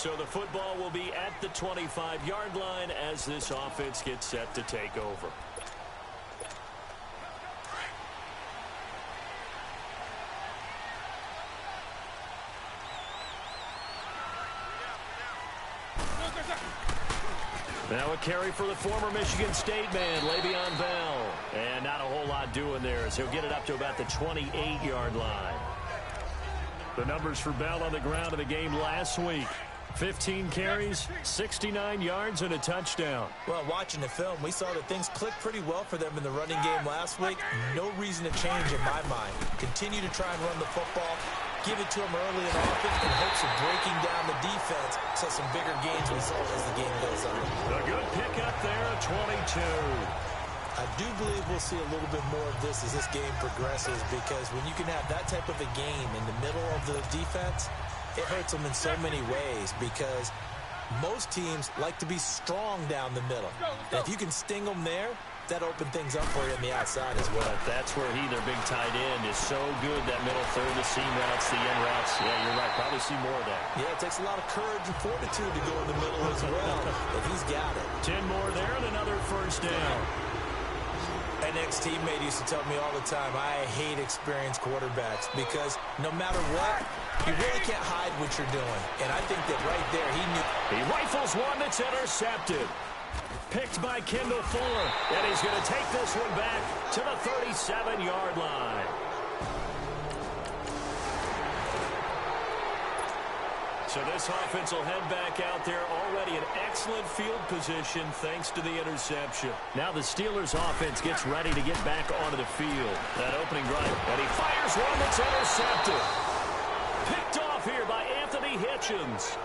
So the football will be at the 25-yard line as this offense gets set to take over. Now a carry for the former Michigan State man, Le'Veon Bell. And not a whole lot doing there as he'll get it up to about the 28-yard line. The numbers for Bell on the ground in the game last week. 15 carries, 69 yards, and a touchdown. Well, watching the film, we saw that things clicked pretty well for them in the running game last week. No reason to change in my mind. Continue to try and run the football. Give it to them early and often in hopes of breaking down the defense so some bigger gains result as the game goes on. A good pickup there at 22. I do believe we'll see a little bit more of this as this game progresses, because when you can have that type of a game in the middle of the defense, it hurts them in so many ways, because most teams like to be strong down the middle. And if you can sting them there, that opened things up for you on the outside as well. But that's where he, their big tight end, is so good, that middle third, the seam routes, the end routes. Yeah, you're right. Probably see more of that. Yeah, it takes a lot of courage and fortitude to go in the middle as well, but he's got it. 10 more there and another first down. An ex-teammate used to tell me all the time, I hate experienced quarterbacks, because no matter what, you really can't hide what you're doing. And I think that right there, he knew. He rifles one that's intercepted. Picked by Kendall Fuller. And he's going to take this one back to the 37-yard line. So this offense will head back out there, already in excellent field position thanks to the interception. Now the Steelers offense gets ready to get back onto the field. That opening drive, and he fires one that's intercepted. Picked off here by Anthony Hitchens.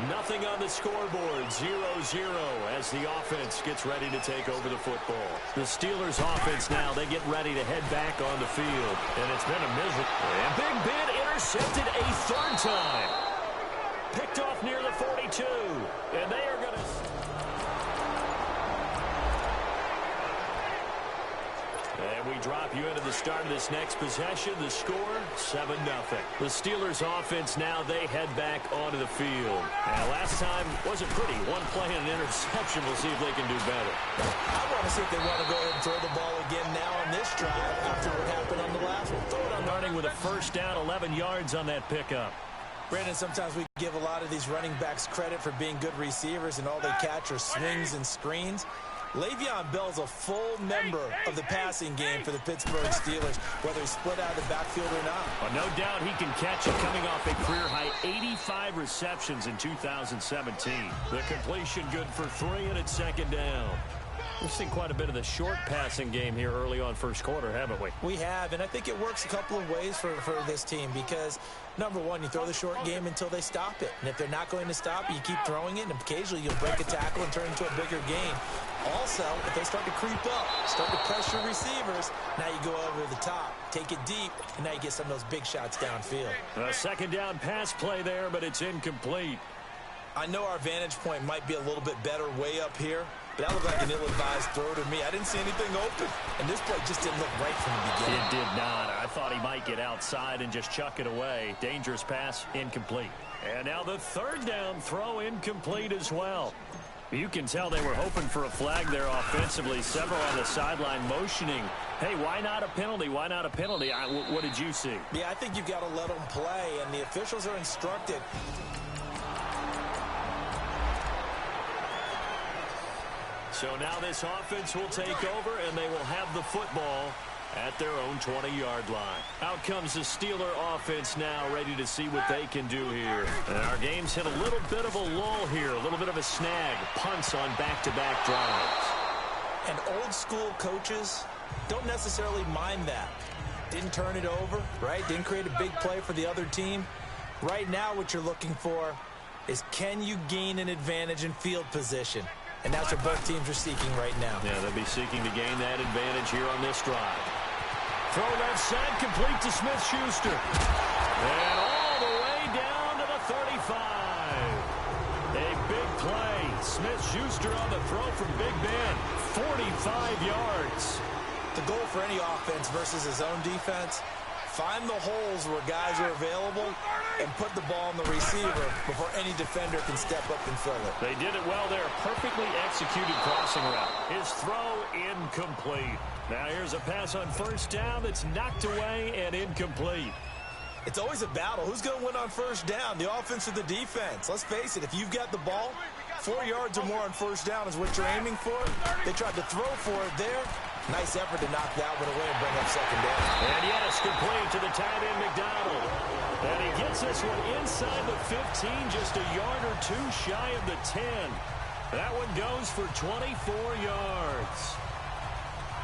Nothing on the scoreboard, 0-0 as the offense gets ready to take over the football. The Steelers offense now, they get ready to head back on the field. And it's been a miserable. And Big Ben intercepted a third time. Picked off near the 42. And they are going to... And we drop you into the start of this next possession. The score, 7-0. The Steelers offense now, they head back onto the field. And last time wasn't pretty. One play and an interception. We'll see if they can do better. I want to see if they want to go ahead and throw the ball again now on this drive after what happened on the last one. Throw it on Starting with a first down, 11 yards on that pickup. Brandon, sometimes we give a lot of these running backs credit for being good receivers, and all they catch are swings and screens. Le'Veon Bell's a full member of the passing game for the Pittsburgh Steelers, whether he's split out of the backfield or not. Well, no doubt he can catch it, coming off a career-high 85 receptions in 2017. The completion good for 3, and it's second down. We've seen quite a bit of the short passing game here early on first quarter, haven't we? We have, and I think it works a couple of ways for this team, because, number one, you throw the short game until they stop it. And if they're not going to stop it, you keep throwing it, and occasionally you'll break a tackle and turn into a bigger game. Also, if they start to creep up, start to pressure receivers, now you go over the top, take it deep, and now you get some of those big shots downfield. A second down pass play there, but it's incomplete. I know our vantage point might be a little bit better way up here, but that looked like an ill-advised throw to me. I didn't see anything open, and this play just didn't look right from the beginning. It did not. I thought he might get outside and just chuck it away. Dangerous pass, incomplete. And now the third down throw, incomplete as well. You can tell they were hoping for a flag there offensively. Several on the sideline motioning. Hey, why not a penalty? Why not a penalty? What did you see? Yeah, I think you've got to let them play, and the officials are instructed. So now this offense will take over, and they will have the football at their own 20-yard line. Out comes the Steeler offense now, ready to see what they can do here. And our game's hit a little bit of a lull here, a little bit of a snag. Punts on back-to-back drives. And old-school coaches don't necessarily mind that. Didn't turn it over, right? Didn't create a big play for the other team. Right now what you're looking for is, can you gain an advantage in field position? And that's what both teams are seeking right now. Yeah, they'll be seeking to gain that advantage here on this drive. Throw left side, complete to Smith-Schuster. And all the way down to the 35. A big play. Smith-Schuster on the throw from Big Ben. 45 yards. The goal for any offense versus his own defense, Find the holes where guys are available and put the ball on the receiver before any defender can step up and fill it. They did it well there. Perfectly executed crossing route. His throw incomplete. Now here's a pass on first down that's knocked away and incomplete. It's always a battle. Who's going to win on first down, the offense or the defense? Let's face it, if you've got the ball, 4 yards or more on first down is what you're aiming for. They tried to throw for it there. Nice effort to knock that one away and bring up second down. And yes, complete to the tight end, McDonald. And he gets this one inside the 15, just a yard or two shy of the 10. That one goes for 24 yards.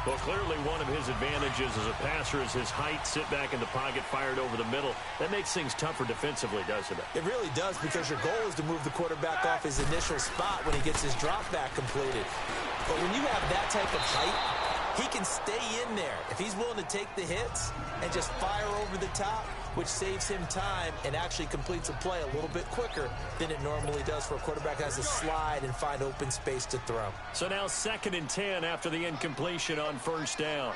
Well, clearly one of his advantages as a passer is his height, sit back in the pocket, fired over the middle. That makes things tougher defensively, doesn't it? It really does, because your goal is to move the quarterback off his initial spot when he gets his drop back completed. But when you have that type of height, he can stay in there if he's willing to take the hits and just fire over the top, which saves him time and actually completes a play a little bit quicker than it normally does for a quarterback that has to slide and find open space to throw. So now 2nd and 10 after the incompletion on first down.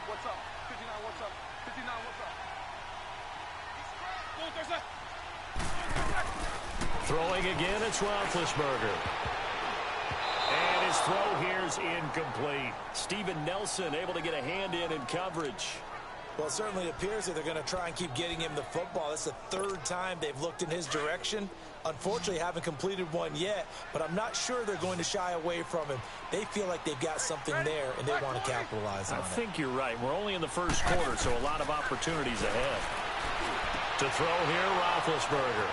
What's up? 59, what's up? 59, what's up? Throwing again, it's Roethlisberger. And his throw here's incomplete. Steven Nelson able to get a hand in coverage. Well, it certainly appears that they're going to try and keep getting him the football. That's the 3rd time they've looked in his direction. Unfortunately, haven't completed one yet, but I'm not sure they're going to shy away from him. They feel like they've got something there, and they want to capitalize on it. I think you're right. We're only in the first quarter, so a lot of opportunities ahead. To throw here, Roethlisberger.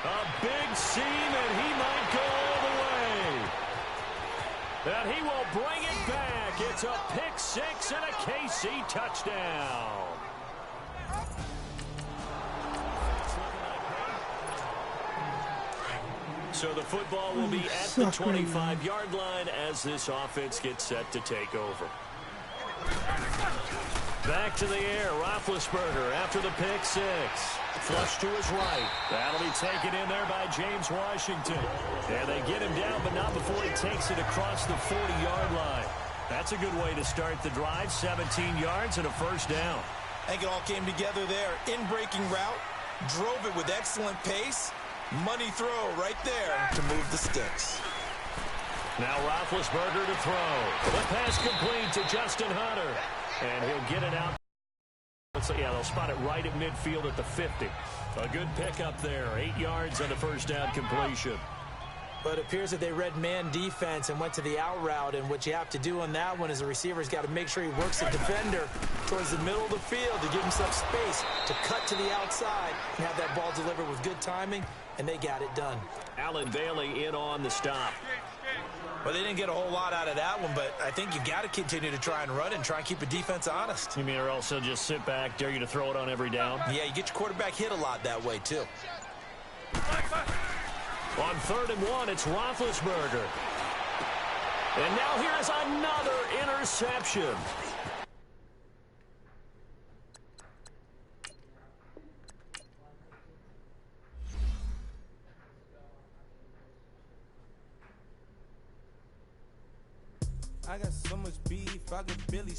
A big seam, and he might go all the way. And he will bring it back. It's a pick six and a KC touchdown. So the football will be at the 25-yard line as this offense gets set to take over. Back to the air, Roethlisberger after the pick six. Flush to his right. That'll be taken in there by James Washington. And they get him down, but not before he takes it across the 40-yard line. That's a good way to start the drive. 17 yards and a first down. I think it all came together there. In-breaking route, drove it with excellent pace. Money throw right there to move the sticks. Now Roethlisberger to throw. The pass complete to Justin Hunter. And he'll get it out. Yeah, they'll spot it right at midfield at the 50. A good pickup there. 8 yards on the first down completion. But it appears that they read man defense and went to the out route. And what you have to do on that one is the receiver's got to make sure he works the defender towards the middle of the field to give himself space to cut to the outside and have that ball delivered with good timing. And they got it done. Allen Bailey in on the stop. Well, they didn't get a whole lot out of that one, but I think you got to continue to try and run and try and keep a defense honest. You mean or also just sit back, dare you to throw it on every down? Yeah, you get your quarterback hit a lot that way, too. On 3rd and 1, it's Roethlisberger. And now here's another interception. I got so much beef, I could barely